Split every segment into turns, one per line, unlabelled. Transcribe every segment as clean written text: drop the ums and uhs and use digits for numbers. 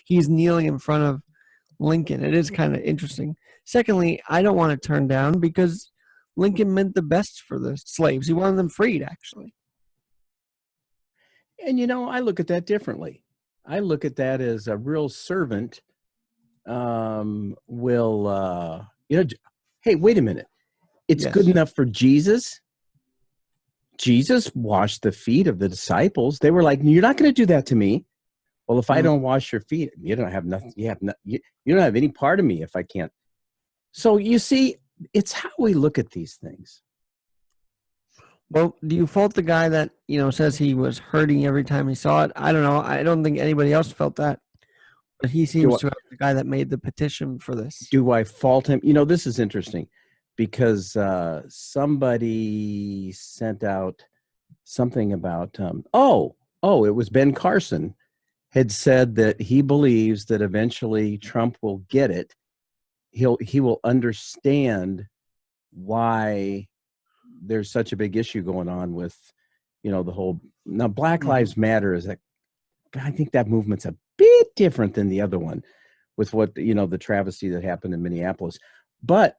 he's kneeling in front of Lincoln. It is kind of interesting. Secondly, I don't want to turn down because Lincoln meant the best for the slaves. He wanted them freed, actually.
And, I look at that differently. I look at that as a real servant will, hey, wait a minute. It's good enough for Jesus. Jesus washed the feet of the disciples. They were like, you're not going to do that to me. Well, if I don't wash your feet, you don't have nothing. You don't have any part of me if I can't. So you see, it's how we look at these things.
Well, do you fault the guy that, says he was hurting every time he saw it? I don't know. I don't think anybody else felt that. But he seems to have the guy that made the petition for this.
Do I fault him? This is interesting because somebody sent out something about, it was Ben Carson had said that he believes that eventually Trump will get it. He will understand why there's such a big issue going on with, the whole, now Black Lives Matter is I think that movement's a bit different than the other one with what, the travesty that happened in Minneapolis. But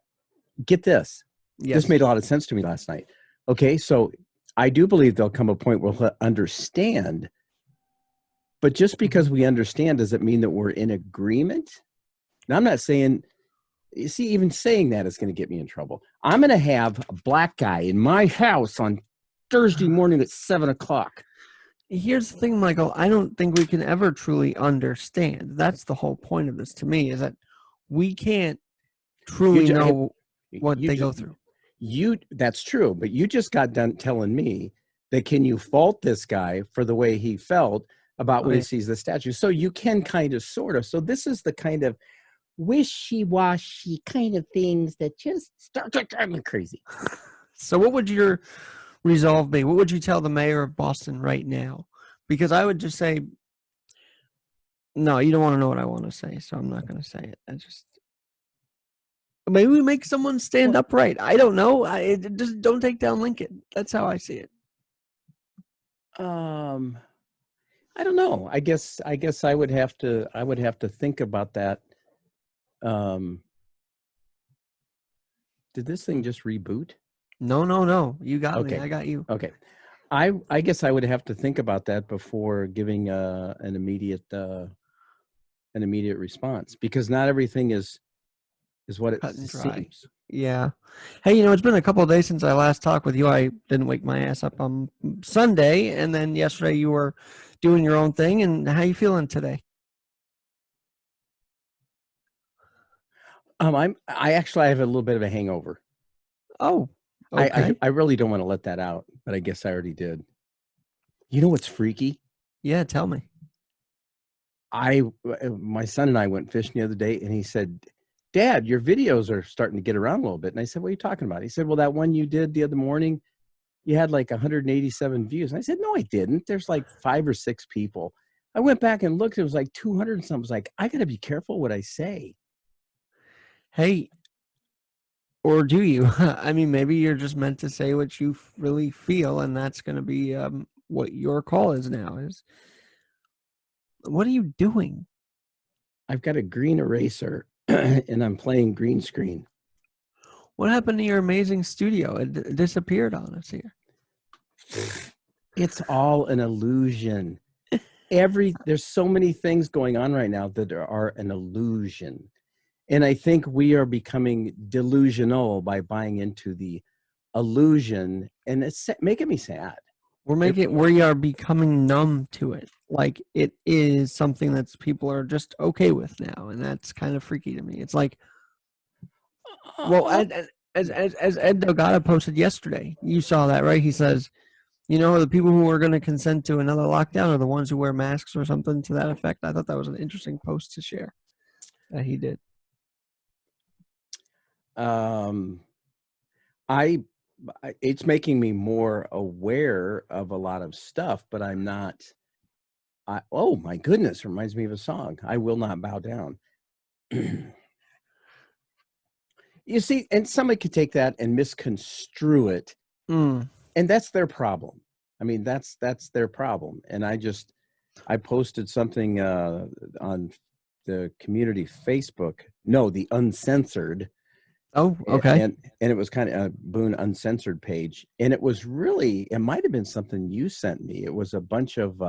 get this, this made a lot of sense to me last night. Okay. So I do believe there'll come a point where we'll understand, but just because we understand, does it mean that we're in agreement? Now, I'm not saying, you see, even saying that is going to get me in trouble. I'm going to have a black guy in my house on Thursday morning at 7:00.
Here's the thing, Michael. I don't think we can ever truly understand. That's the whole point of this to me, is that we can't truly know what they go through.
That's true, but you just got done telling me that can you fault this guy for the way he felt about when he sees the statue? So you can kind of, sort of. So this is the kind of wishy-washy kind of things that just start to drive me crazy.
So what would your resolve be? What would you tell the mayor of Boston right now? Because I would just say, no, you don't want to know what I want to say, so I'm not going to say it. Maybe we make someone stand upright. I don't know. Just don't take down Lincoln. That's how I see it.
I don't know. I guess I would have to think about that. Did this thing just reboot?
No. You got me. I got you.
Okay. I guess I would have to think about that before giving an immediate response, because not everything is what it seems.
Yeah. Hey, it's been a couple of days since I last talked with you. I didn't wake my ass up on Sunday, and then yesterday you were doing your own thing. And how you feeling today?
I actually have a little bit of a hangover.
Oh, okay.
I really don't want to let that out, but I guess I already did. You know what's freaky?
Yeah, tell me.
My son and I went fishing the other day, and he said, "Dad, your videos are starting to get around a little bit." And I said, "What are you talking about?" He said, "Well, that one you did the other morning, you had like 187 views." And I said, "No, I didn't. There's like 5 or 6 people." I went back and looked. It was like 200 and something. I was like, I got to be careful what I say.
Hey, or do you? I mean, maybe you're just meant to say what you really feel, and that's going to be what your call is now. What are you doing?
I've got a green eraser, and I'm playing green screen.
What happened to your amazing studio? It disappeared on us here.
It's all an illusion. There's so many things going on right now that are an illusion. And I think we are becoming delusional by buying into the illusion, and it's making me sad.
We are becoming numb to it. Like it is something that people are just okay with now, and that's kind of freaky to me. It's like, well, as Ed Delgado posted yesterday, you saw that, right? He says, the people who are going to consent to another lockdown are the ones who wear masks or something to that effect. I thought that was an interesting post to share that he did.
It's making me more aware of a lot of stuff, but I'm not. Oh my goodness! Reminds me of a song. I will not bow down. You see, and somebody could take that and misconstrue it, and that's their problem. I mean, that's their problem. And I posted something on the community Facebook, no, the uncensored.
Oh, okay.
And it was kind of a Boone Uncensored page. And it was really, it might have been something you sent me. It was a bunch of,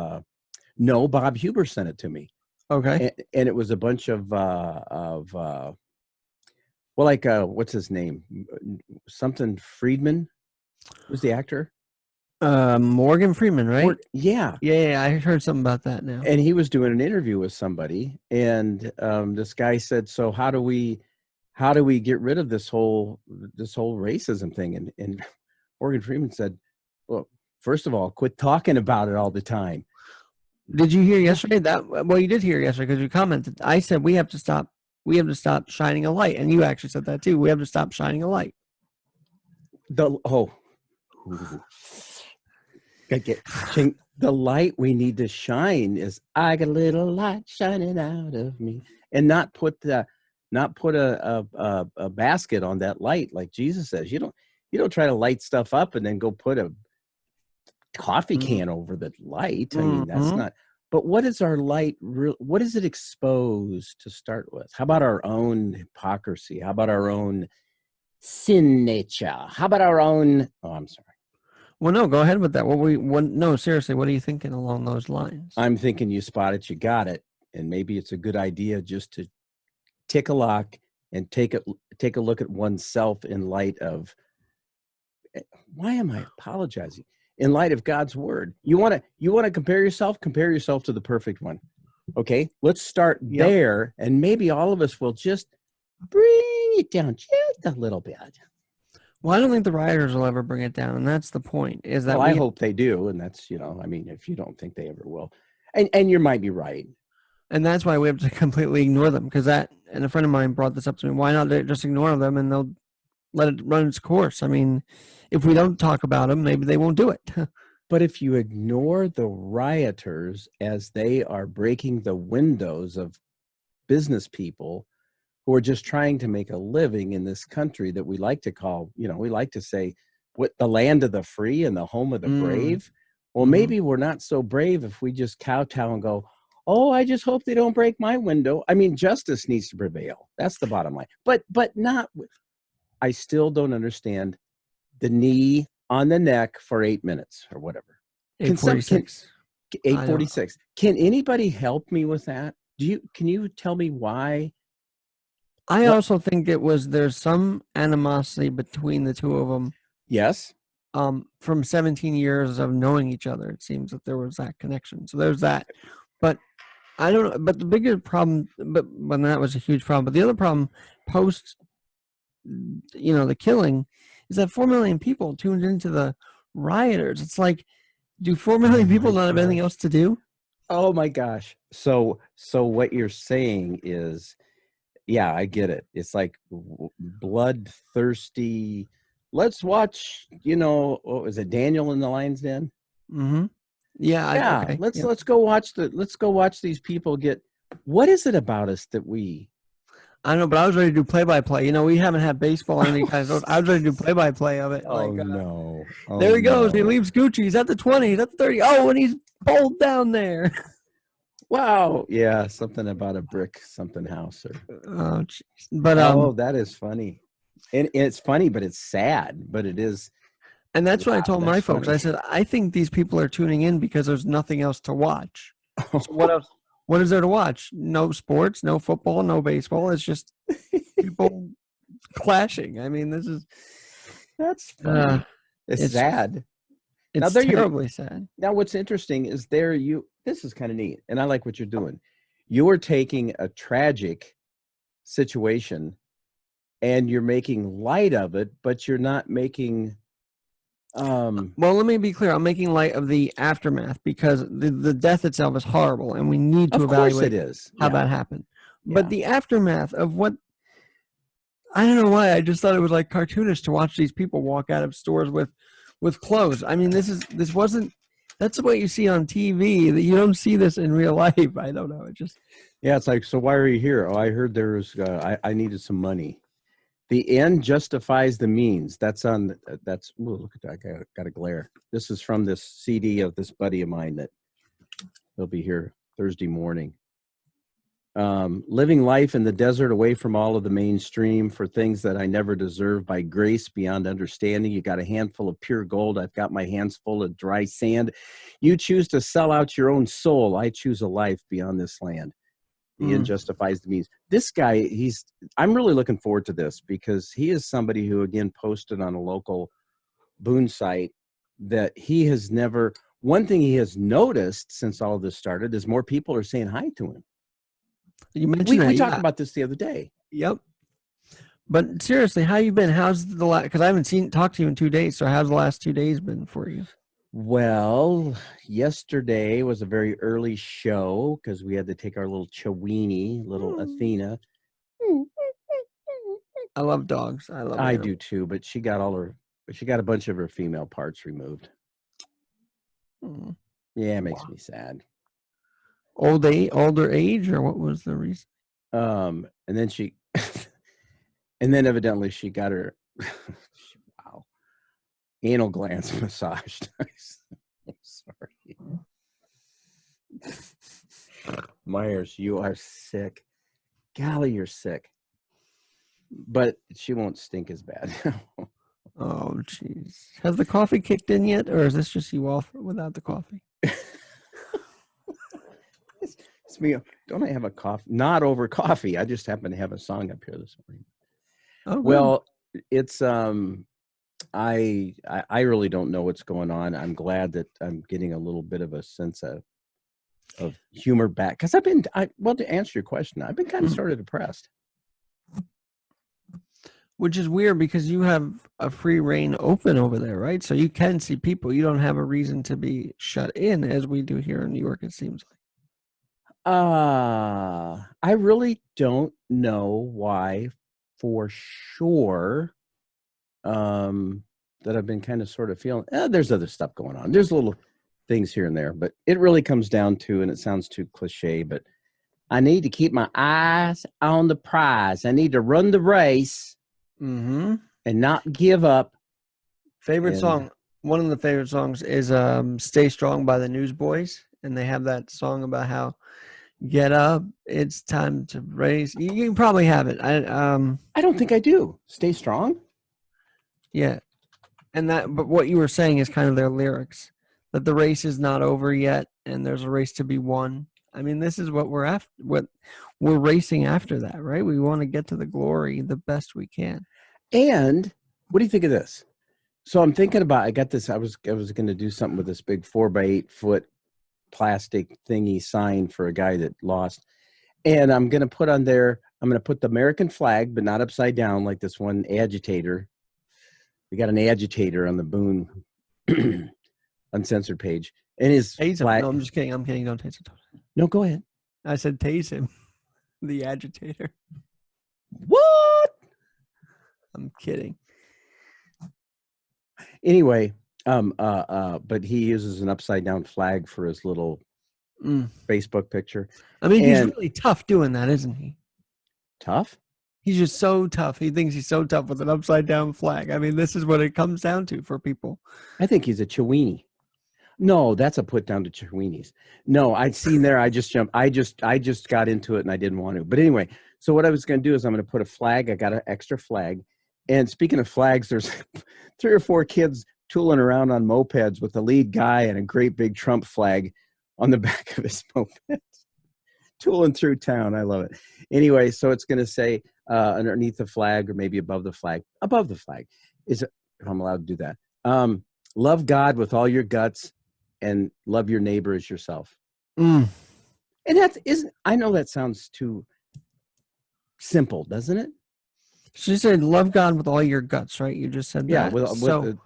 no, Bob Huber sent it to me.
Okay.
And it was a bunch of well, like, what's his name? Something Friedman was the actor.
Morgan Freeman, right?
Yeah.
Yeah, I heard something about that now.
And he was doing an interview with somebody. And this guy said, so how do we get rid of this whole racism thing? And Morgan Freeman said, well, first of all, quit talking about it all the time.
Did you hear yesterday well, you did hear yesterday because you commented. I said we have to stop shining a light. And you actually said that too. We have to stop shining a light. The
light we need to shine is, I got a little light shining out of me, and not put a basket on that light like Jesus says. You don't try to light stuff up and then go put a coffee can over the light. I mean, that's not. But what is our light? What is it exposed to start with? How about our own hypocrisy? How about our own sin nature? How about our own? Oh, I'm sorry.
Well, no, go ahead with that. No, seriously, what are you thinking along those lines?
I'm thinking you spot it, you got it, and maybe it's a good idea just to tick a lock and take a look at oneself in light of. Why am I apologizing? In light of God's word, you want to compare yourself to the perfect one. Okay, let's start there, and maybe all of us will just bring it down just a little bit.
Well, I don't think the rioters will ever bring it down, and that's the point. Is that
I hope they do, and that's, I mean, if you don't think they ever will, and you might be right,
and that's why we have to completely ignore them. Because and a friend of mine brought this up to me. Why not just ignore them and they'll let it run its course? I mean, if we don't talk about them, maybe they won't do it.
But if you ignore the rioters as they are breaking the windows of business people who are just trying to make a living in this country that we like to call, we like to say, what, the land of the free and the home of the brave. Well, maybe we're not so brave if we just kowtow and go, oh, I just hope they don't break my window. I mean, justice needs to prevail. That's the bottom line. But not, I still don't understand the knee on the neck for 8 minutes or whatever.
8:46.
8:46. Can anybody help me with that? Can you tell me why?
I also think there's some animosity between the two of them.
Yes.
From 17 years of knowing each other, it seems that there was that connection. So there's that. But I don't know. But the bigger problem, but when that was a huge problem. But the other problem post, the killing, is that 4 million people tuned into the rioters. It's like, do 4 million people not have anything else to do?
Oh my gosh. So what you're saying is, yeah, I get it. It's like bloodthirsty. Let's watch, what was it, Daniel in the Lion's Den?
Mm-hmm. Yeah. Okay.
Let's go watch these people get. What is it about us that we?
I don't know, but I was ready to do play-by-play. We haven't had baseball or any kind of. I was ready to do play-by-play of it.
No!
There he goes. He leaves Gucci. He's at the 20. He's at the 30. Oh, and he's pulled down there.
Wow. Yeah, something about a brick something house.
Oh, geez. But
that is funny, and it's funny, but it's sad. But it is.
And that's what I told my folks.
Funny.
I said, I think these people are tuning in because there's nothing else to watch. So what else? What is there to watch? No sports, no football, no baseball. It's just people clashing. I mean,
that's funny. It's sad.
It's terribly sad.
Now, what's interesting is this is kind of neat, and I like what you're doing. You are taking a tragic situation and you're making light of it, but you're not making.
Well, let me be clear. I'm making light of the aftermath because the death itself is horrible, and we need to evaluate how that happened. Yeah. But the aftermath of what, I don't know why, I just thought it was like cartoonish to watch these people walk out of stores with clothes. I mean, this wasn't. That's what you see on TV. That you don't see this in real life. I don't know.
It's like, so why are you here? Oh, I heard there was. I needed some money. The end justifies the means. Look at that. I got a glare. This is from this CD of this buddy of mine that he'll be here Thursday morning. Living life in the desert away from all of the mainstream for things that I never deserve by grace beyond understanding. You got a handful of pure gold. I've got my hands full of dry sand. You choose to sell out your own soul. I choose a life beyond this land. The end justifies the means. This guy, I'm really looking forward to this because he is somebody who, again, posted on a local Boone site that he has never, one thing he has noticed since all of this started is more people are saying hi to him.
You mentioned
we talked about this the other day.
Yep. But seriously, how you been? How's the last? Because I haven't talked to you in 2 days. So how's the last 2 days been for you?
Well, yesterday was a very early show because we had to take our little Chewini, little Athena.
I love dogs.
I do too, but she got a bunch of her female parts removed. Yeah, it makes me sad.
Older age, or what was the reason?
And then and then evidently she got her wow, anal glands massaged. I'm sorry. Myers, you are sick. Golly, you're sick. But she won't stink as bad.
Oh, jeez. Has the coffee kicked in yet, or is this just you all without the coffee?
It's me. Don't I have a coffee? Not over coffee. I just happen to have a song up here this morning.
Oh,
well, it's I really don't know what's going on. I'm glad that I'm getting a little bit of a sense of humor back because well, to answer your question, I've been kind of sort of depressed.
Which is weird because you have a free reign open over there, right? So you can see people. You don't have a reason to be shut in as we do here in New York, it seems like.
I really don't know why for sure that I've been kind of sort of feeling there's other stuff going on. There's little things here and there, but it really comes down to, and it sounds too cliche, but I need to keep my eyes on the prize. I need to run the race and not give up.
Favorite song. One of the favorite songs is Stay Strong by the Newsboys. And they have that song about how get up, it's time to race. You can probably have it. I
don't think I do. Stay strong.
Yeah. But what you were saying is kind of their lyrics. That the race is not over yet and there's a race to be won. I mean, this is what we're after. What we're racing after that, right? We want to get to the glory the best we can.
And what do you think of this? So I'm thinking about. I got this. I was going to do something with this big 4x8 foot plastic thingy sign for a guy that lost, and I'm going to put on there. I'm going to put the American flag, but not upside down like this one agitator. We got an agitator on the Boone uncensored page, and his flag.
No, I'm just kidding. I'm kidding. Don't tase him.
No, go ahead.
I said tase him. The agitator.
What?
I'm kidding.
Anyway, but he uses an upside down flag for his little Facebook picture.
I mean, he's really tough doing that, isn't he?
Tough?
He's just so tough. He thinks he's so tough with an upside down flag. I mean, this is what it comes down to for people.
I think he's a Chewini. No, that's a put down to Chewinis. No, I'd seen there. I just jumped. I just got into it and I didn't want to. But anyway, so what I was going to do is I'm going to put a flag. I got an extra flag. And speaking of flags, there's 3 or 4 kids tooling around on mopeds with the lead guy and a great big Trump flag on the back of his moped. Tooling through town. I love it. Anyway, so it's going to say underneath the flag or maybe above the flag. Above the flag is, if I'm allowed to do that. Love God with all your guts and love your neighbor as yourself. And I know that sounds too simple, doesn't it?
She said, love God with all your guts, right? You just said that.
Yeah, with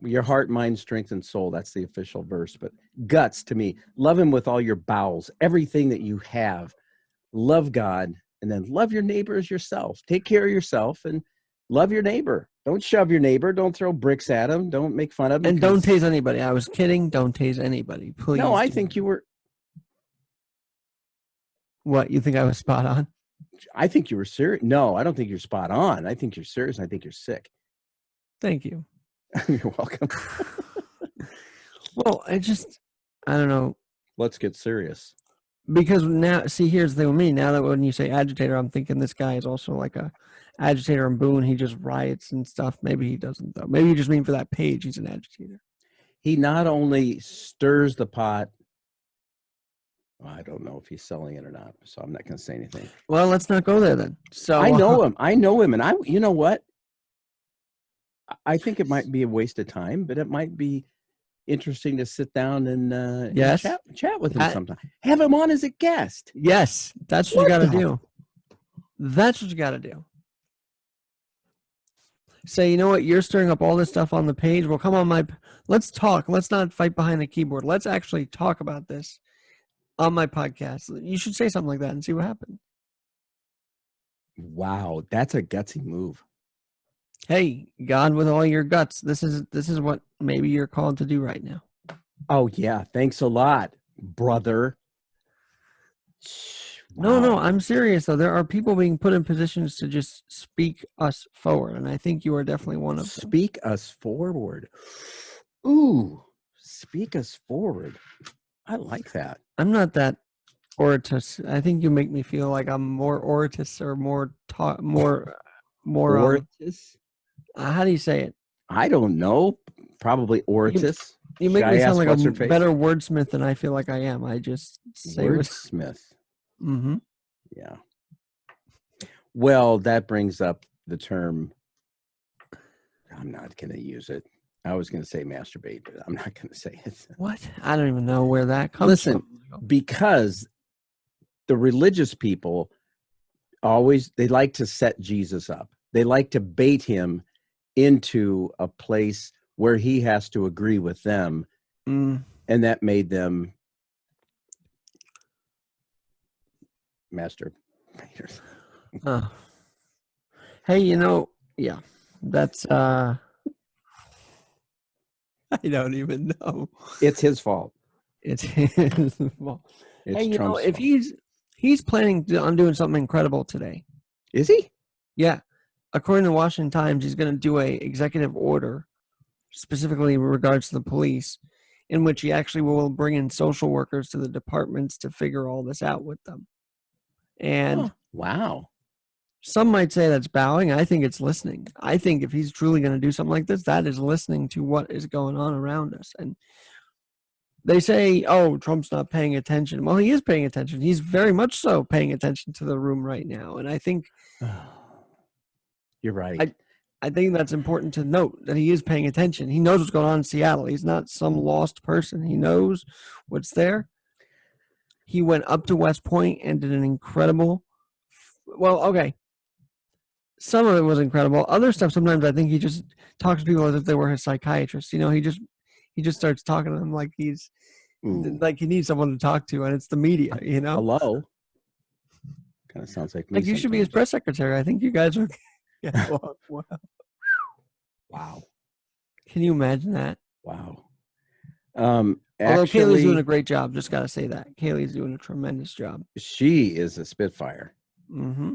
your heart, mind, strength, and soul. That's the official verse. But guts, to me, love him with all your bowels, everything that you have. Love God, and then love your neighbor as yourself. Take care of yourself and love your neighbor. Don't shove your neighbor. Don't throw bricks at him. Don't make fun of him.
And don't tase anybody. I was kidding. Don't tase anybody. Please.
No, I think you were.
What? You think I was spot on?
I think you were serious. No, I don't think you're spot on. I think you're serious. I think you're sick.
Thank you.
You're welcome.
Well, I don't know.
Let's get serious.
Because now, see, here's the thing with me. Now that when you say agitator, I'm thinking this guy is also like a agitator in Boone. He just riots and stuff. Maybe he doesn't, though. Maybe you just mean for that page, he's an agitator.
He not only stirs the pot, I don't know if he's selling it or not, so I'm not going to say anything.
Well, let's not go there then. So
I know him. I know him. And you know what? I think it might be a waste of time, but it might be interesting to sit down and
Yes.
chat with him sometime. Have him on as a guest.
Yes, that's what you got to do. That's what you got to do. Say, you know what? You're stirring up all this stuff on the page. Well, come on, let's talk. Let's not fight behind the keyboard. Let's actually talk about this on my podcast. You should say something like that and see what happens.
Wow, that's a gutsy move.
Hey, God, with all your guts, this is what maybe you're called to do right now.
Oh yeah, thanks a lot, brother.
Wow. No, I'm serious though. There are people being put in positions to just speak us forward, and I think you are definitely one of them.
Speak us forward. Ooh, speak us forward. I like that.
I'm not that oratus. I think you make me feel like I'm more oratus or more
oratus.
How do you say it?
I don't know. Probably oratus.
You make me sound like a better wordsmith than I feel like I am. I just say
wordsmith.
Mm-hmm.
Yeah. Well, that brings up the term. I'm not going to use it. I was going to say masturbate, but I'm not going to say it.
What? I don't even know where that comes from.
Because the religious people they like to set Jesus up. They like to bait him into a place where he has to agree with them. And that made them masturbators.
Hey, yeah, that's I don't even know.
It's his fault.
It's his fault.
It's Trump's
if he's planning on doing something incredible today.
Is he?
Yeah. According to the Washington Times, he's going to do a executive order, specifically in regards to the police, in which he actually will bring in social workers to the departments to figure all this out with them. And
wow.
Some might say that's bowing. I think it's listening. I think if he's truly going to do something like this, that is listening to what is going on around us. And they say, oh, Trump's not paying attention. Well, he is paying attention. He's very much so paying attention to the room right now. And I think
you're right.
I think that's important to note, that he is paying attention. He knows what's going on in Seattle. He's not some lost person. He knows what's there. He went up to West Point and did an incredible, some of it was incredible. Other stuff, sometimes I think he just talks to people as if they were his psychiatrist. He just starts talking to them like he's like he needs someone to talk to, and it's the media.
Hello. Kind of sounds like me.
Like you should be his press secretary. I think you guys are. Yeah.
Wow.
Can you imagine that?
Wow.
Although Kaylee's doing a great job, just got to say that Kaylee's doing a tremendous job.
She is a spitfire.
Mm-hmm.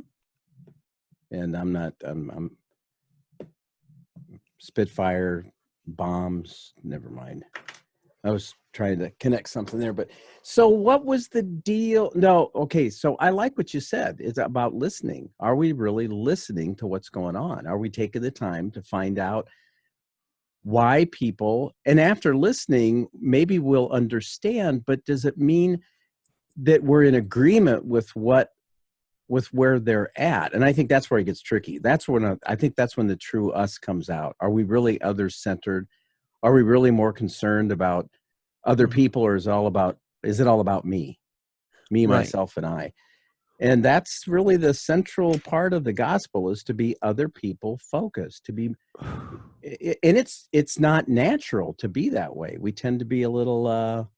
And I'm spitfire bombs. Never mind. I was trying to connect something there, but so what was the deal? No. Okay. So I like what you said. It's about listening. Are we really listening to what's going on? Are we taking the time to find out why people, and after listening, maybe we'll understand, but does it mean that we're in agreement with where they're at? And I think that's where it gets tricky. I think that's when the true us comes out. Are we really others centered? Are we really more concerned about other people, or is it all about me, right. Myself, and I? And that's really the central part of the gospel, is to be other people focused, and it's not natural to be that way. We tend to be a little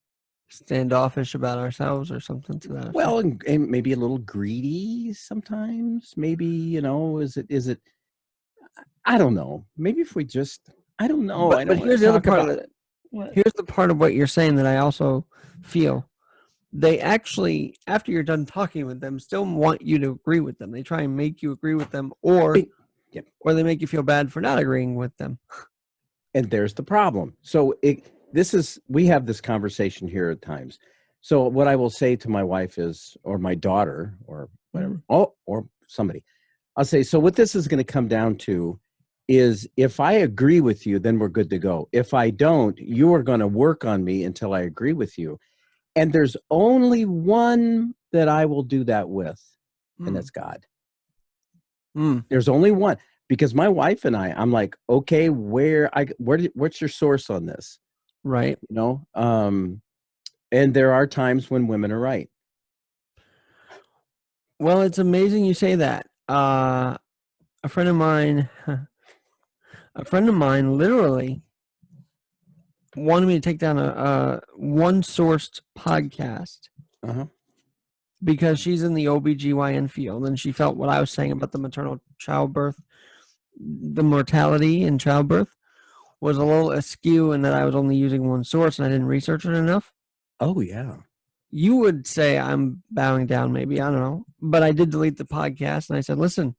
standoffish about ourselves or something to that.
Well, and maybe a little greedy sometimes. Maybe, is it, I don't know. Maybe if we just, I don't know.
But here's the other part of it. Here's the part of what you're saying that I also feel. They actually, after you're done talking with them, still want you to agree with them. They try and make you agree with them, or they make you feel bad for not agreeing with them.
And there's the problem. So we have this conversation here at times. So what I will say to my wife is, or my daughter, or whatever, or somebody, I'll say, so what this is going to come down to is, if I agree with you, then we're good to go. If I don't, you are going to work on me until I agree with you. And there's only one that I will do that with, and that's God. There's only one, because my wife and I'm like, okay, what's your source on this?
Right.
You know, and there are times when women are right.
Well, it's amazing you say that. A friend of mine literally wanted me to take down a one-sourced podcast because she's in the OBGYN field, and she felt what I was saying about the maternal childbirth, the mortality in childbirth, was a little askew, and that I was only using one source and I didn't research it enough.
Oh, yeah.
You would say I'm bowing down, maybe. I don't know. But I did delete the podcast, and I said, listen,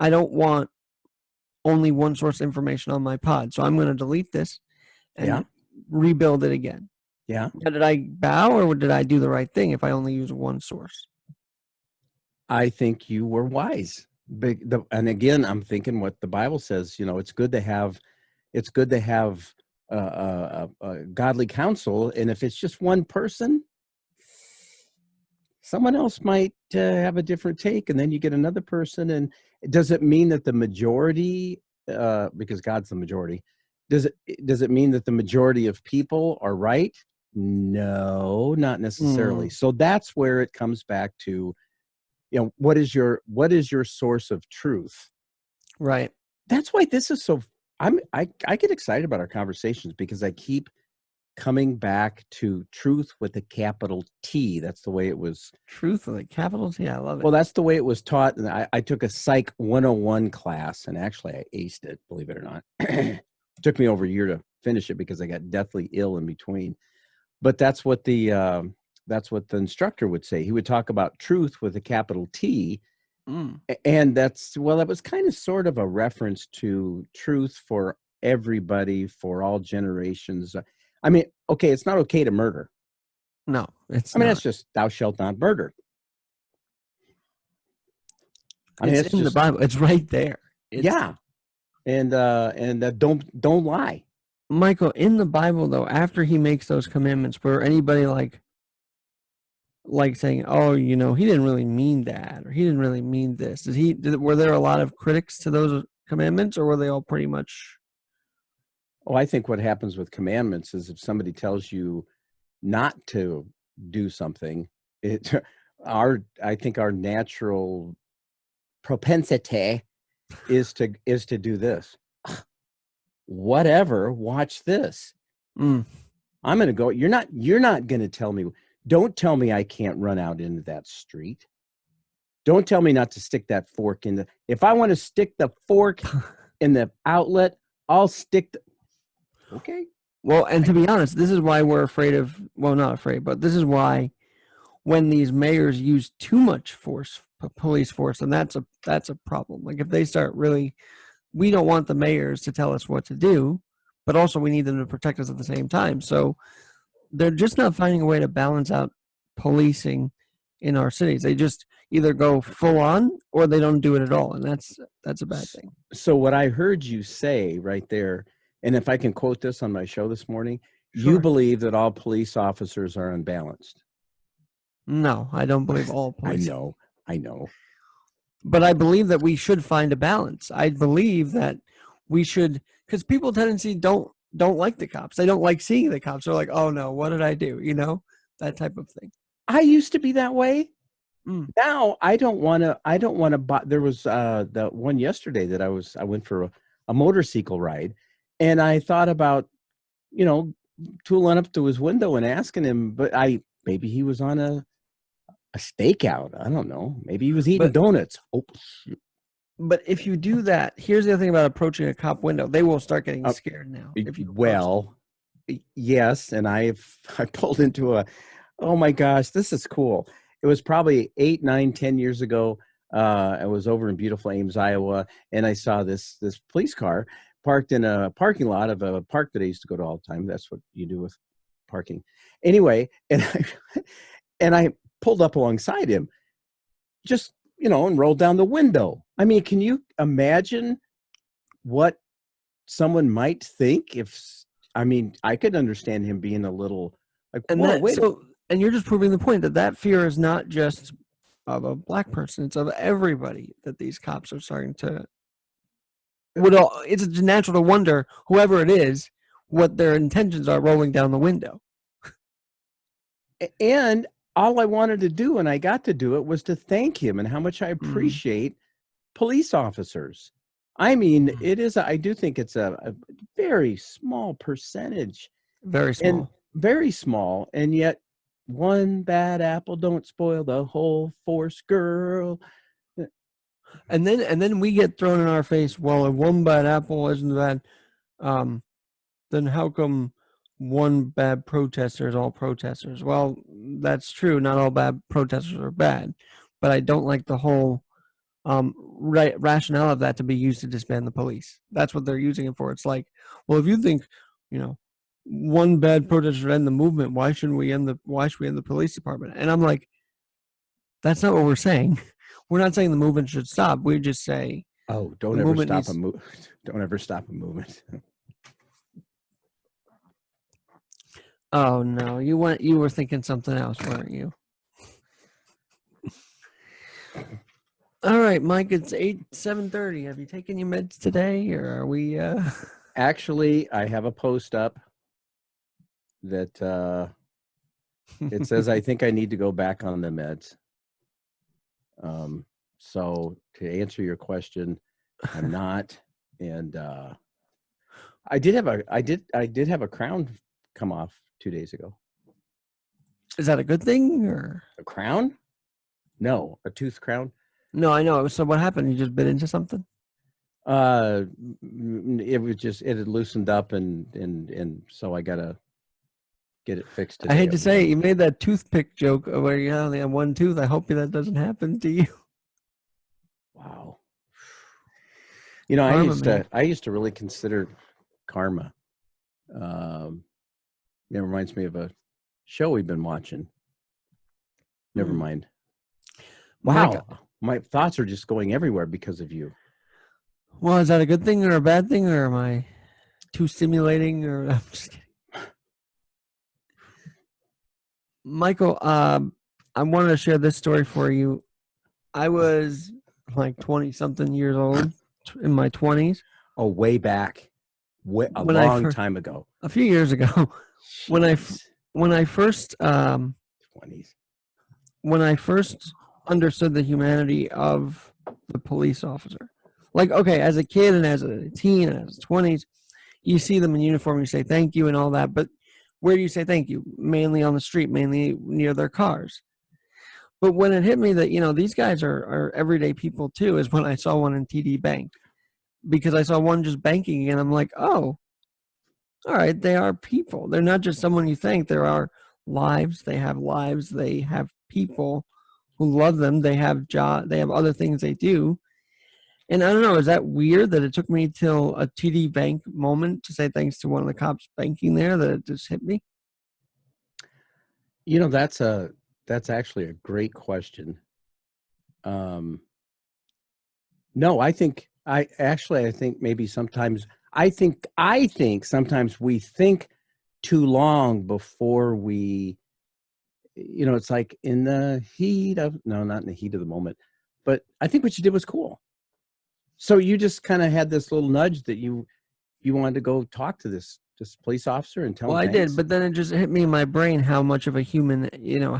I don't want only one source information on my pod, so I'm going to delete this and rebuild it again.
Yeah.
Now, did I bow, or did I do the right thing if I only use one source?
I think you were wise. And again, I'm thinking what the Bible says. You know, it's good to have godly counsel, and if it's just one person, someone else might have a different take, and then you get another person. And does it mean that the majority, because God's the majority, does it mean that the majority of people are right? No, not necessarily. So that's where it comes back to, you know, what is your source of truth?
Right.
That's why this is so. I get excited about our conversations, because I keep coming back to truth with a capital T. That's the way it was.
Truth with a capital T. I love it.
Well, that's the way it was taught. And I took a Psych 101 class, and actually I aced it, believe it or not. It took me over a year to finish it because I got deathly ill in between. But that's what the instructor would say. He would talk about truth with a capital T. And that was kind of sort of a reference to truth for everybody, for all generations. I mean, okay, it's not okay to murder.
No, it's
not. That's just, thou shalt not murder.
It's in the Bible. It's right there.
And don't lie.
Michael, in the Bible, though, after he makes those commandments, were anybody like saying, oh, you know, he didn't really mean that, or he didn't really mean this? Were there a lot of critics to those commandments, or were they all pretty much?
Oh, I think what happens with commandments is, if somebody tells you not to do something, I think our natural propensity is to do this. Whatever, watch this. I'm going to go. You're not going to tell me. Don't tell me I can't run out into that street. Don't tell me not to stick that fork in if I want to stick the fork in the outlet, I'll stick okay.
Well, and to be honest, this is why we're afraid of, well, not afraid, but this is why when these mayors use too much force, police force, and that's a problem. Like, if they start really, we don't want the mayors to tell us what to do, but also we need them to protect us at the same time. So they're just not finding a way to balance out policing in our cities. They just either go full on, or they don't do it at all, and that's a bad thing.
So what I heard you say right there, and if I can quote this on my show this morning,
Sure.
You believe that all police officers are unbalanced.
No, I don't believe all police.
I know.
But I believe that we should find a balance. I believe that we should, because people tendency don't like the cops. They don't like seeing the cops. They're like, oh no, what did I do? You know, that type of thing.
I used to be that way. Now I don't want to buy. There was the one yesterday that I went for a motorcycle ride, and I thought about, you know, tooling up to his window and asking him, but maybe he was on a stakeout. I don't know. Maybe he was eating donuts. Oh, shoot.
But if you do that, here's the other thing about approaching a cop window. They will start getting scared now.
Yes, and I pulled into oh my gosh, this is cool. It was probably 8, 9, 10 years ago. I was over in beautiful Ames, Iowa, and I saw this police car parked in a parking lot of a park that I used to go to all the time. That's what you do with parking. Anyway, and I pulled up alongside him, just, and rolled down the window. I mean, can you imagine what someone might think I could understand him being a little like,
and you're just proving the point that fear is not just of a black person, it's of everybody, that these cops are starting to it's natural to wonder, whoever it is, what their intentions are rolling down the window.
And all I wanted to do, and I got to do it, was to thank him and how much I appreciate police officers. I mean, I do think it's a very small percentage.
Very small.
And very small. And yet one bad apple don't spoil the whole force, girl.
And then we get thrown in our face, well, if one bad apple isn't bad, then how come one bad protester is all protesters? Well, that's true. Not all bad protesters are bad. But I don't like the whole rationale of that to be used to disband the police. That's what they're using it for. It's like, well, if you think, one bad protester end the movement, why should we end the police department? And I'm like, that's not what we're saying. We're not saying the movement should stop. We just say,
don't ever stop a movement. Don't ever stop a movement.
Oh no, you were thinking something else, weren't you? All right, Mike, it's 7:30. Have you taken your meds today, or are we
Actually, I have a post up that it says I think I need to go back on the meds. So to answer your question, I'm not. And I did have a crown come off 2 days ago.
Is that a good thing, or
a crown? No, a tooth crown.
No, I know. So what happened? You just bit into something?
It had loosened up, and so I gotta get it fixed today.
I hate to say it, you made that toothpick joke where you only have one tooth. I hope that doesn't happen to you.
Wow. I used to really consider karma. It reminds me of a show we've been watching. Never mind. Wow. My thoughts are just going everywhere because of you.
Well, is that a good thing or a bad thing, or am I too stimulating? Or I'm just kidding. Michael, I wanted to share this story for you. I was like 20-something years old, in my 20s.
Oh, way back, a long time ago.
A few years ago,
Jeez.
when I first
20s.
When I first understood the humanity of the police officer. Like, okay, as a kid and as a teen and as 20s, you see them in uniform, you say thank you and all that, but where do you say thank you? Mainly on the street, mainly near their cars. But when it hit me that, these guys are everyday people too, is when I saw one in TD Bank. Because I saw one just banking and I'm like, oh, all right, they are people. They're not just someone you thank. There are lives. They have people who love them. They have they have other things they do. And I don't know, is that weird that it took me till a TD Bank moment to say thanks to one of the cops banking there that it just hit me?
That's actually a great question. No, I think maybe sometimes I think sometimes we think too long before we, it's like not in the heat of the moment, but I think what you did was cool. So you just kind of had this little nudge that you wanted to go talk to this police officer and tell him.
Well, I did, but then it just hit me in my brain how much of a human,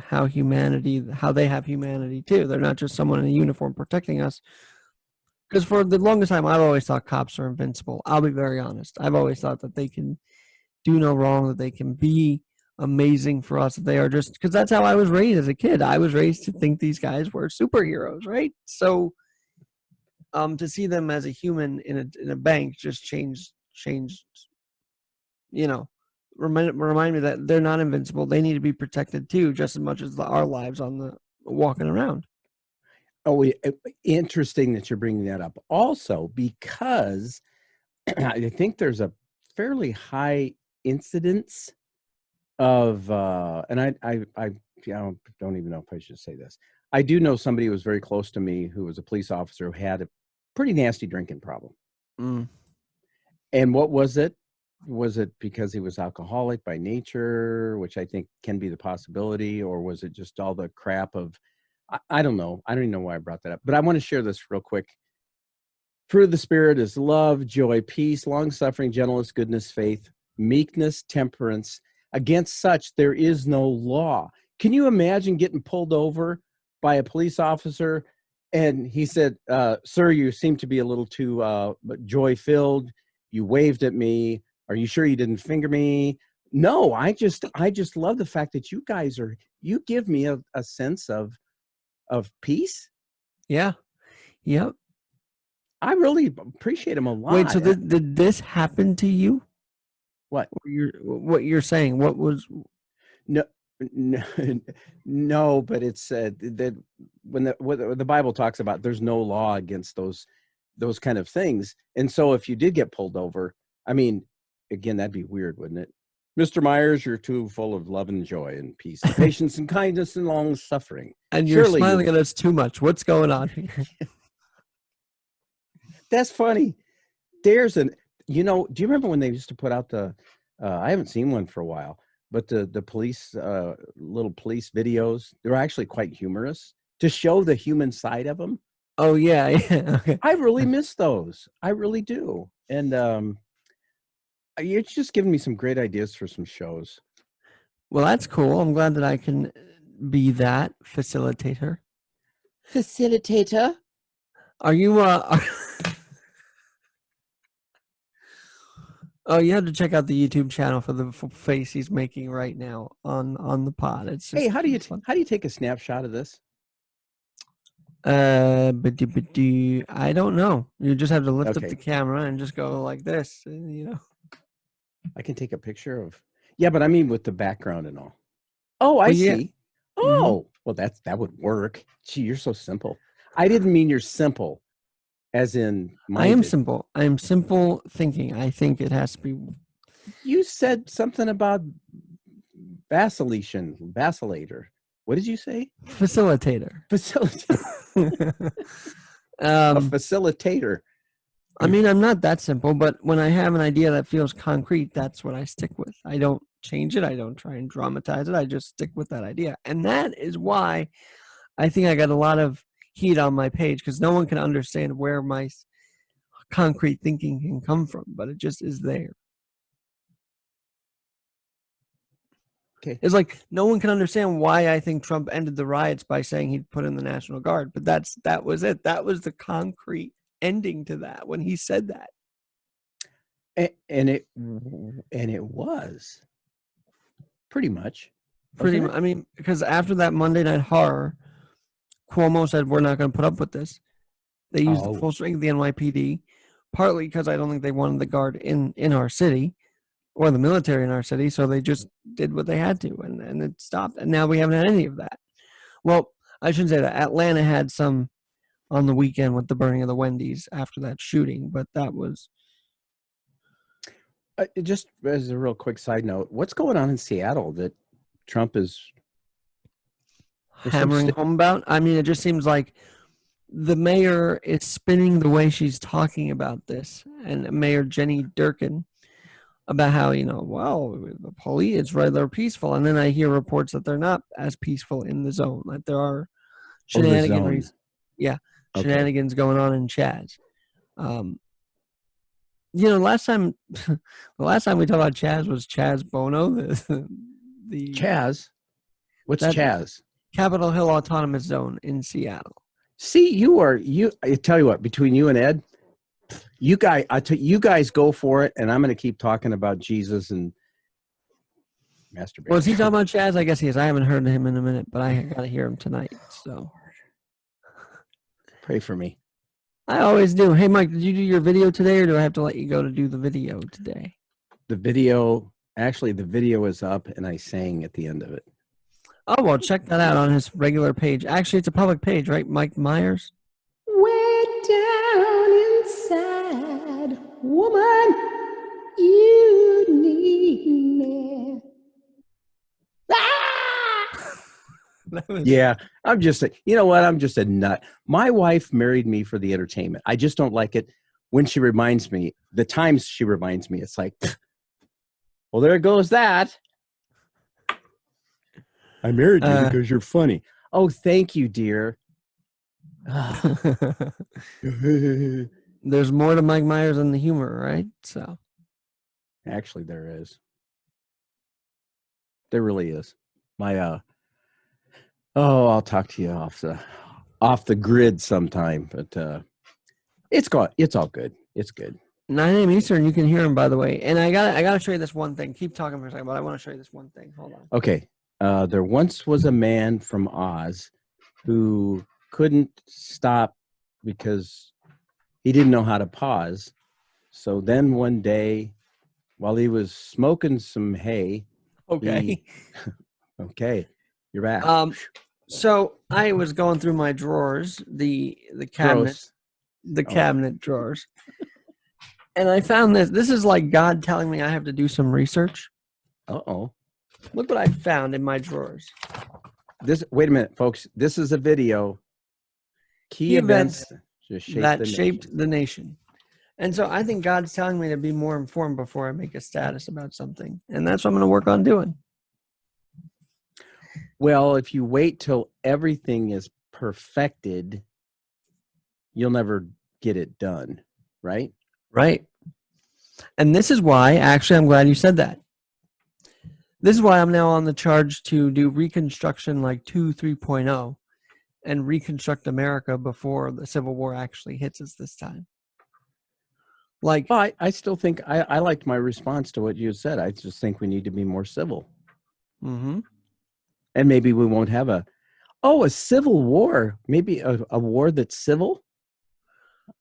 how they have humanity too. They're not just someone in a uniform protecting us. Because for the longest time, I've always thought cops are invincible. I'll be very honest. I've always thought that they can do no wrong, that they can be amazing for us. That they are just, because that's how I was raised as a kid. I was raised to think these guys were superheroes, right? So to see them as a human in a bank just changed, remind me that they're not invincible. They need to be protected too, just as much as our lives on the walking around.
Oh, interesting that you're bringing that up also, because I think there's a fairly high incidence of and I don't even know if I should say this. I do know somebody who was very close to me who was a police officer who had a pretty nasty drinking problem.
Mm.
And what was it? Was it because he was alcoholic by nature, which I think can be the possibility, or was it just all the crap of, I don't know. I don't even know why I brought that up, but I want to share this real quick. Fruit of the Spirit is love, joy, peace, long-suffering, gentleness, goodness, faith, meekness, temperance. Against such, there is no law. Can you imagine getting pulled over by a police officer and he said, sir, you seem to be a little too joy-filled. You waved at me. Are you sure you didn't finger me? No, I just love the fact that you give me a sense of peace.
Yeah. Yep.
I really appreciate him a lot.
Wait, so did this happen to you?
What?
What you're saying? What was?
No, no, but it's that when the Bible talks about there's no law against those kind of things, and so if you did get pulled over, I mean, again, that'd be weird, wouldn't it? Mr. Myers, you're too full of love and joy and peace and patience and kindness and long suffering.
And you're smiling at us too much. What's going on here?
That's funny. Do you remember when they used to put out I haven't seen one for a while, but the police, little police videos, they're actually quite humorous to show the human side of them.
Oh, yeah. Yeah. Okay.
I really miss those. I really do. And you're just giving me some great ideas for some shows.
Well, that's cool. I'm glad that I can be that facilitator.
Facilitator?
Are you, Oh, you have to check out the YouTube channel for the face he's making right now on the pod. It's just,
hey, how do you take a snapshot of this?
I don't know. You just have to lift up the camera and just go like this, and,
I can take a picture of. Yeah, but I mean with the background and all. Oh, I see. Yeah. Oh, well, that would work. Gee, you're so simple. I didn't mean you're simple. As in, minded.
I am simple. I am simple thinking. I think it has to be.
You said something about vacillator. What did you say?
Facilitator.
Facilitator. A facilitator.
I mean, I'm not that simple, but when I have an idea that feels concrete, that's what I stick with. I don't change it. I don't try and dramatize it. I just stick with that idea. And that is why I think I got a lot of heat on my page, because no one can understand where my concrete thinking can come from, but it just is there.
Okay.
It's like no one can understand why I think Trump ended the riots by saying he'd put in the National Guard, but that was it. That was the concrete ending to that when he said that.
And it was pretty much.
I mean, because after that Monday Night Horror, Cuomo said, we're not going to put up with this. They used the full strength of the NYPD, partly because I don't think they wanted the Guard in our city or the military in our city, so they just did what they had to, and it stopped. And now we haven't had any of that. Well, I shouldn't say that. Atlanta had some on the weekend with the burning of the Wendy's after that shooting, but that was...
just as a real quick side note, what's going on in Seattle that Trump is...
hammering home about? I mean, it just seems like the mayor is spinning the way she's talking about this, and Mayor Jenny Durkin, about how, the police, it's right, they're peaceful, and then I hear reports that they're not as peaceful in the zone, that there are shenanigans. Shenanigans going on in Chaz. The last time we talked about Chaz was Chaz Bono, the
Chaz. What's Chaz?
Capitol Hill Autonomous Zone in Seattle.
See, I tell you what, between you and Ed, you guys go for it, and I'm going to keep talking about Jesus and masturbation.
Well, is he talking about Chaz? I guess he is. I haven't heard him in a minute, but I got to hear him tonight. So
pray for me.
I always do. Hey, Mike, did you do your video today, or do I have to let you go to do the video today?
The video is up, and I sang at the end of it.
Oh, well, check that out on his regular page. Actually, it's a public page, right, Mike Myers?
Way down inside, woman, you need me. Yeah, I'm just a, you know what? I'm just a nut. My wife married me for the entertainment. I just don't like it when she reminds me, the times she reminds me, it's like, well, there goes that. I married you because you're funny. Oh, thank you, dear.
There's more to Mike Myers than the humor, right? So
actually, there is. There really is. My I'll talk to you off the grid sometime, but it's all good. It's good.
9 a.m. Eastern, you can hear him, by the way. And I gotta show you this one thing. Keep talking for a second, but I want to show you this one thing. Hold on.
Okay. There once was a man from Oz who couldn't stop because he didn't know how to pause. So then one day, while he was smoking some hay,
Okay.
Okay, you're back.
So I was going through my drawers, the cabinet, cabinet drawers, and I found this. This is like God telling me I have to do some research.
Uh-oh.
Look what I found in my drawers.
Wait a minute, folks. This is a video. Key events that shaped
the nation. And so I think God's telling me to be more informed before I make a status about something. And that's what I'm going to work on doing.
Well, if you wait till everything is perfected, you'll never get it done, right?
Right. And this is why, actually, I'm glad you said that. This is why I'm now on the charge to do Reconstruction like 3.0 and reconstruct America before the Civil War actually hits us this time. Like,
well, I still think I liked my response to what you said. I just think we need to be more civil.
Mm-hmm.
And maybe we won't have a civil war. Maybe a war that's civil.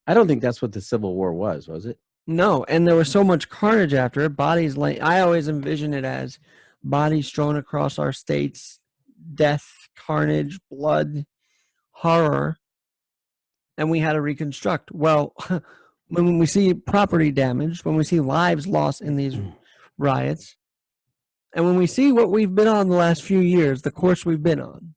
I don't think that's what the Civil War was it?
No, and there was so much carnage after it. Bodies I always envision it as bodies strewn across our states, death, carnage, blood, horror, and we had to reconstruct. Well, when we see property damage, when we see lives lost in these riots, and when we see what we've been on the last few years, the course we've been on,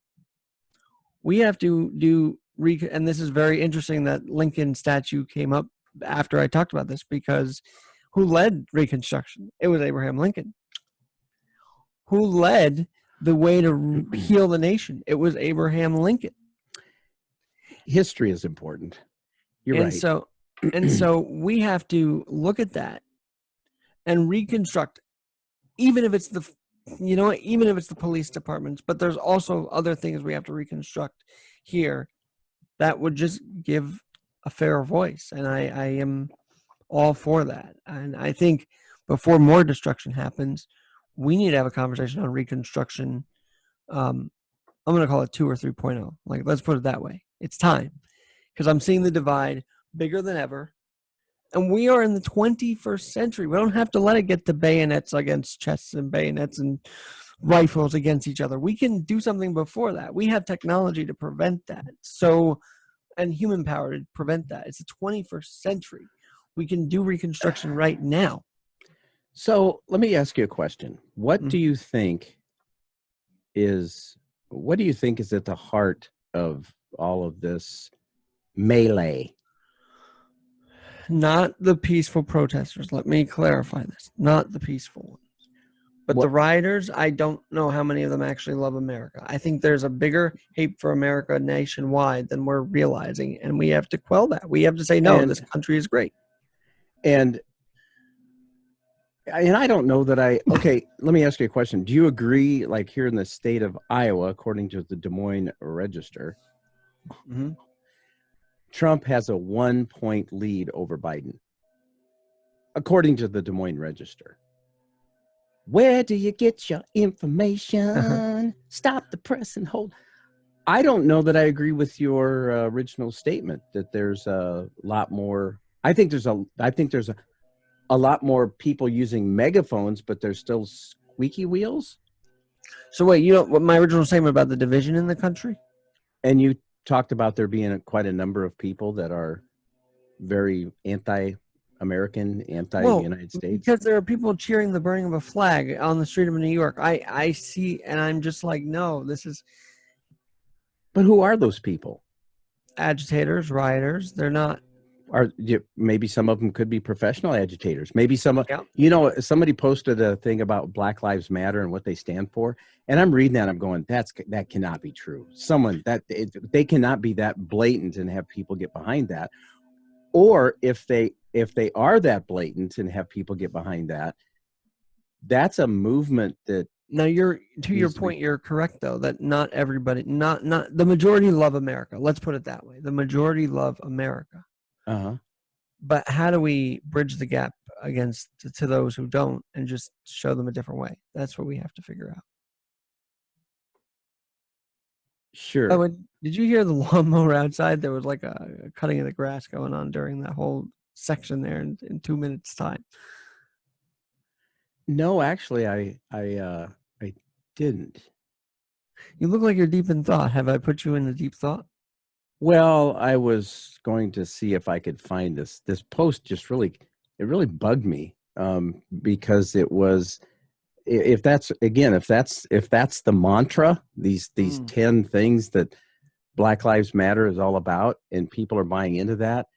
we have to do, and this is very interesting that Lincoln statue came up after I talked about this, because who led Reconstruction? It was Abraham Lincoln. Who led the way to heal the nation? It was Abraham Lincoln.
History is important. You're right.
So we have to look at that and reconstruct, even if it's even if it's the police departments, but there's also other things we have to reconstruct here that would just give a fair voice. And I am all for that. And I think before more destruction happens, we need to have a conversation on Reconstruction. I'm going to call it 2 or 3.0. Like, let's put it that way. It's time, because I'm seeing the divide bigger than ever. And we are in the 21st century. We don't have to let it get to bayonets against chests and bayonets and rifles against each other. We can do something before that. We have technology to prevent that. And human power to prevent that. It's the 21st century. We can do Reconstruction right now.
So let me ask you a question. What do you think is at the heart of all of this melee?
Not the peaceful protesters. Let me clarify this. Not the peaceful ones. But the rioters, I don't know how many of them actually love America. I think there's a bigger hate for America nationwide than we're realizing, and we have to quell that. We have to say, no, this country is great.
And I don't know that okay, let me ask you a question. Do you agree, like here in the state of Iowa, according to the Des Moines Register, Trump has a 1-point lead over Biden, according to the Des Moines Register? Where do you get your information? Stop the press and hold. I don't know that I agree with your original statement that there's a lot more. I think there's a lot more people using megaphones, but there's still squeaky wheels.
So wait, you know what my original statement about the division in the country?
And you talked about there being quite a number of people that are very anti-American, anti-United States.
Because there are people cheering the burning of a flag on the street of New York. I see, and I'm just like, no, this is,
But who are those people?
Agitators, rioters. They're not.
Maybe some of them could be professional agitators. Maybe
Yeah.
somebody posted a thing about Black Lives Matter and what they stand for, and I'm reading that. I'm going, that cannot be true. They cannot be that blatant and have people get behind that. Or if they are that blatant and have people get behind that, that's a movement that.
Now your point, you're correct though, that not everybody, not the majority love America. Let's put it that way. The majority love America.
Uh-huh.
But how do we bridge the gap to those who don't and just show them a different way? That's what we have to figure out.
Sure.
Oh, did you hear the lawnmower outside? There was like a cutting of the grass going on during that whole section there in 2 minutes time.
No, actually, I didn't.
You look like you're deep in thought. Have I put you in a deep thought?
Well, I was going to see if I could find this post. Just really bugged me, because it was, if that's the mantra, these 10 things that Black Lives Matter is all about, and people are buying into that.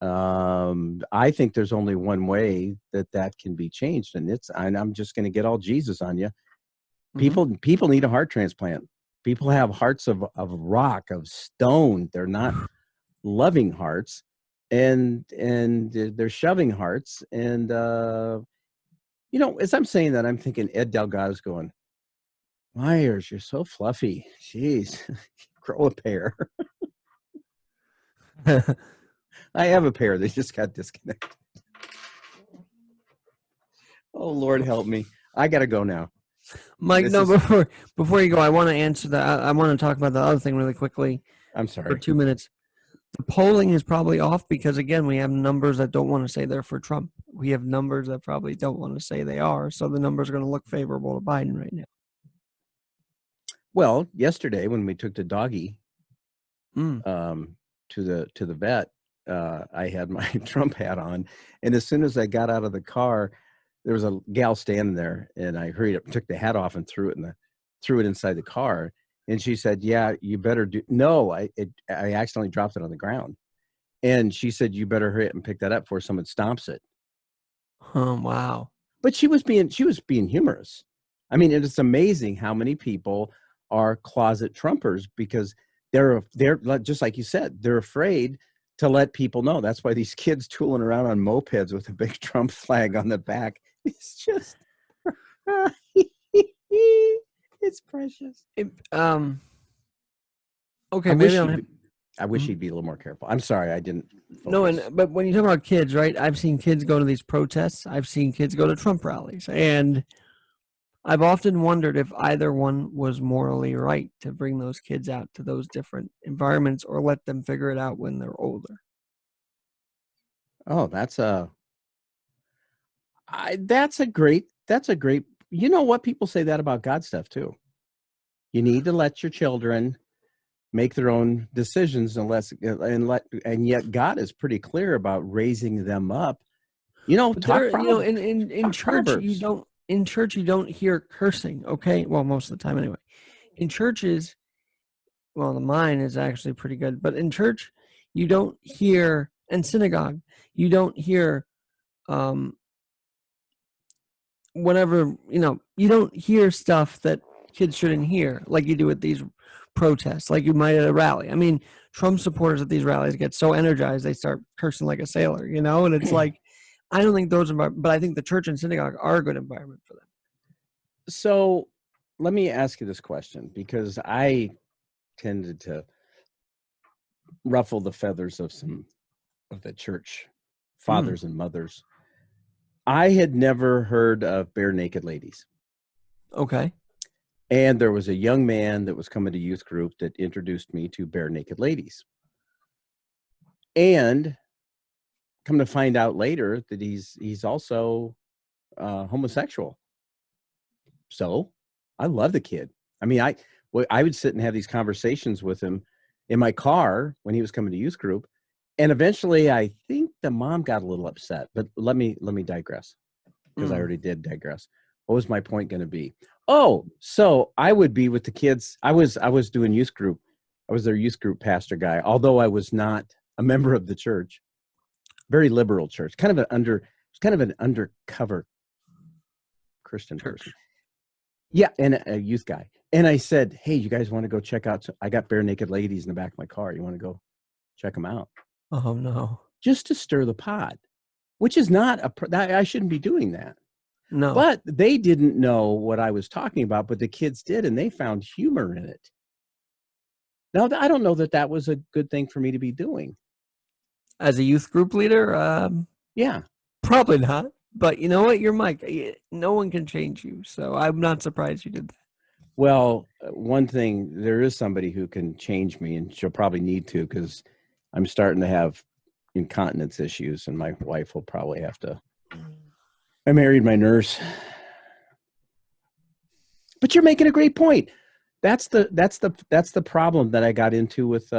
I think there's only one way that can be changed, and I'm just going to get all Jesus on you. People need a heart transplant. People have hearts of rock, of stone. They're not loving hearts, and they're shoving hearts. And as I'm saying that, I'm thinking Ed Delgado's going, Myers, you're so fluffy. Jeez, grow a pair. I have a pair. They just got disconnected. Oh, Lord help me. I got to go now.
Mike, before you go, I want to answer that. I want to talk about the other thing really quickly.
I'm sorry.
For 2 minutes. The polling is probably off because, again, we have numbers that don't want to say they're for Trump. We have numbers that probably don't want to say they are. So the numbers are going to look favorable to Biden right now.
Well, yesterday when we took the doggy to the vet, I had my Trump hat on, and as soon as I got out of the car, there was a gal standing there, and I hurried up, took the hat off, and threw it inside the car. And she said, "Yeah, you better do." No, I accidentally dropped it on the ground, and she said, "You better hurry up and pick that up before someone stomps it."
Oh, wow!
But she was being humorous. I mean, it is amazing how many people are closet Trumpers because they're just like you said, they're afraid to let people know. That's why these kids tooling around on mopeds with a big Trump flag on the back. It's just, it's precious.
Okay,
I wish he'd be a little more careful. I'm sorry, I didn't focus.
No, but when you talk about kids, right? I've seen kids go to these protests. I've seen kids go to Trump rallies, and I've often wondered if either one was morally right to bring those kids out to those different environments or let them figure it out when they're older.
Oh, that's a great, you know what? People say that about God stuff too. You need to let your children make their own decisions and yet God is pretty clear about raising them up. In church,
Proverbs. In church, you don't hear cursing, okay? Well, most of the time anyway. In churches, well, mine is actually pretty good, but in church, you don't hear, and synagogue, you don't hear whatever, you don't hear stuff that kids shouldn't hear, like you do at these protests, like you might at a rally. I mean, Trump supporters at these rallies get so energized, they start cursing like a sailor, and it's like, I don't think those are, but I think the church and synagogue are a good environment for them.
So let me ask you this question, because I tended to ruffle the feathers of some of the church fathers and mothers. I had never heard of Barenaked ladies.
Okay.
And there was a young man that was coming to youth group that introduced me to Barenaked ladies. And come to find out later that he's also homosexual. So I love the kid. I mean, I would sit and have these conversations with him in my car when he was coming to youth group. And eventually I think the mom got a little upset, but let me digress, because I already did digress. What was my point going to be? Oh, so I would be with the kids. I was doing youth group I was their youth group pastor guy, although I was not a member of the church. Very liberal church, kind of an undercover Christian person. Yeah, and a youth guy. And I said, hey, you guys want to go check out? I got Barenaked ladies in the back of my car. You want to go check them out?
Oh, no.
Just to stir the pot, which is not I shouldn't be doing that.
No.
But they didn't know what I was talking about, but the kids did, and they found humor in it. Now, I don't know that was a good thing for me to be doing.
As a youth group leader?
Yeah.
Probably not. But you know what? You're Mike. No one can change you. So I'm not surprised you did that.
Well, one thing, there is somebody who can change me, and she'll probably need to, because I'm starting to have incontinence issues, and my wife will probably have to. I married my nurse. But you're making a great point. That's the problem that I got into with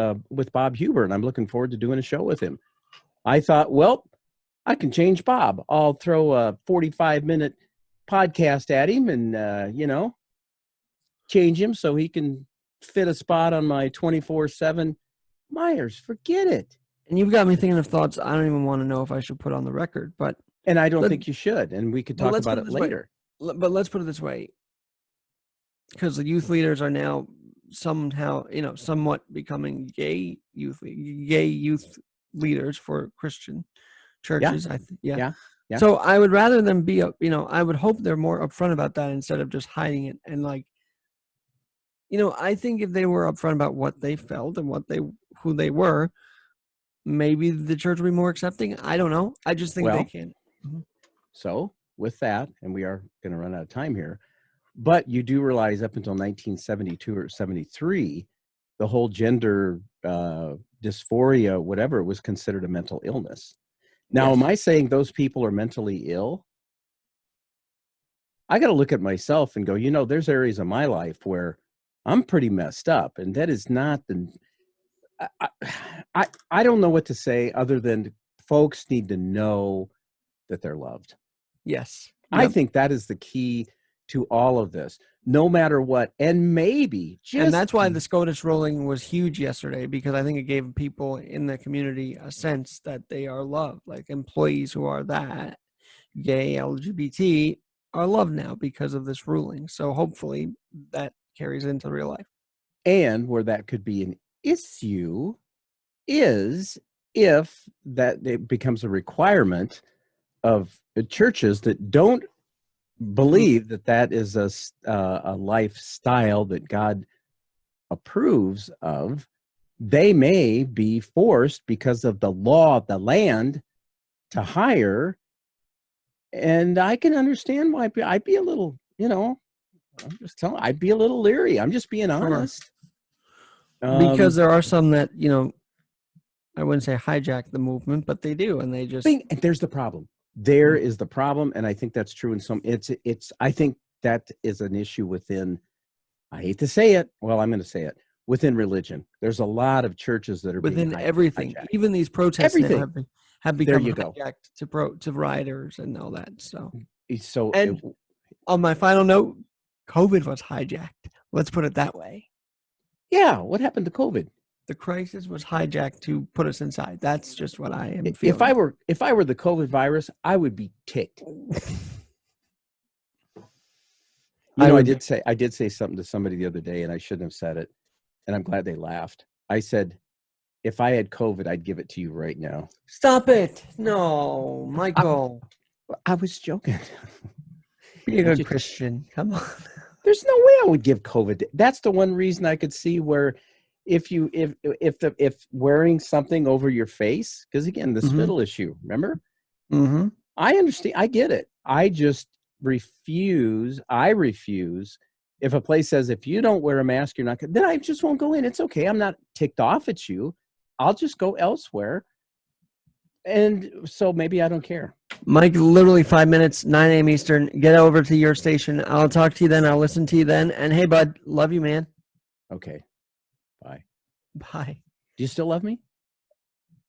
Bob Huber, and I'm looking forward to doing a show with him. I thought, well, I can change Bob. I'll throw a 45-minute podcast at him and change him so he can fit a spot on my 24/7 Myers. Forget it.
And you've got me thinking of thoughts I don't even want to know if I should put on the record, but
and I don't think you should, and we could talk about it later.
But let's put it this way. Because the youth leaders are now somehow, somewhat becoming gay youth leaders for Christian churches.
Yeah.
So I would rather them be, I would hope they're more upfront about that instead of just hiding it. And I think if they were upfront about what they felt and who they were, maybe the church would be more accepting. I don't know. I just think they can. Mm-hmm.
So with that, and we are going to run out of time here, but you do realize up until 1972 or 73, the whole gender dysphoria, whatever, was considered a mental illness. Now, Am I saying those people are mentally ill? I got to look at myself and go, there's areas of my life where I'm pretty messed up, and that is not I don't know what to say other than folks need to know that they're loved.
Yes.
Yep. I think that is the key to all of this, no matter what. And
and that's why the SCOTUS ruling was huge yesterday, because I think it gave people in the community a sense that they are loved. Like employees who are that gay, LGBT are loved now because of this ruling. So hopefully that carries into real life.
And where that could be an issue is if that it becomes a requirement of churches that don't believe that is a lifestyle that God approves of. They may be forced, because of the law of the land, to hire. And I can understand why I'd be a little, I'd be a little leery. I'm just being honest.
Because there are some that, I wouldn't say hijack the movement, but they do. And they just.
And there's the problem. There is the problem, and I think that's true in some. I think that is an issue within. I hate to say it. Well, I'm going to say it. Within religion, there's a lot of churches that are
within
being
everything.
hijacked.
Even these protests now have become hijacked to rioters and all that. So on my final note, COVID was hijacked. Let's put it that way.
Yeah, what happened to COVID?
The crisis was hijacked to put us inside. That's just what I am feeling.
If I were the COVID virus, I would be ticked. I did say something to somebody the other day, and I shouldn't have said it, and I'm glad they laughed. I said, if I had COVID, I'd give it to you right now.
Stop it. No, Michael.
I was joking.
Be a good Christian. Come on.
There's no way I would give COVID. That's the one reason I could see where if wearing something over your face, because again, the spittle issue, remember?
Mm-hmm.
I understand. I get it. I just refuse. If a place says, if you don't wear a mask, you're not going to, then I just won't go in. It's okay. I'm not ticked off at you. I'll just go elsewhere. And so maybe I don't care.
Mike, literally 5 minutes, 9 a.m. Eastern. Get over to your station. I'll talk to you then. I'll listen to you then. And hey, bud, love you, man.
Okay. Bye.
Bye.
Do you still love me?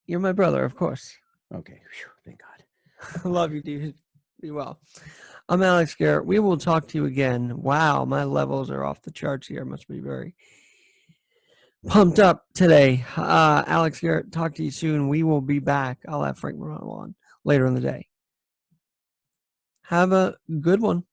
You're my brother, of course.
Okay. Whew, thank God.
Love you, dude. Be well. I'm Alex Garrett. We will talk to you again. Wow, my levels are off the charts here. Must be very pumped up today. Alex Garrett, talk to you soon. We will be back. I'll have Frank Morano on later in the day. Have a good one.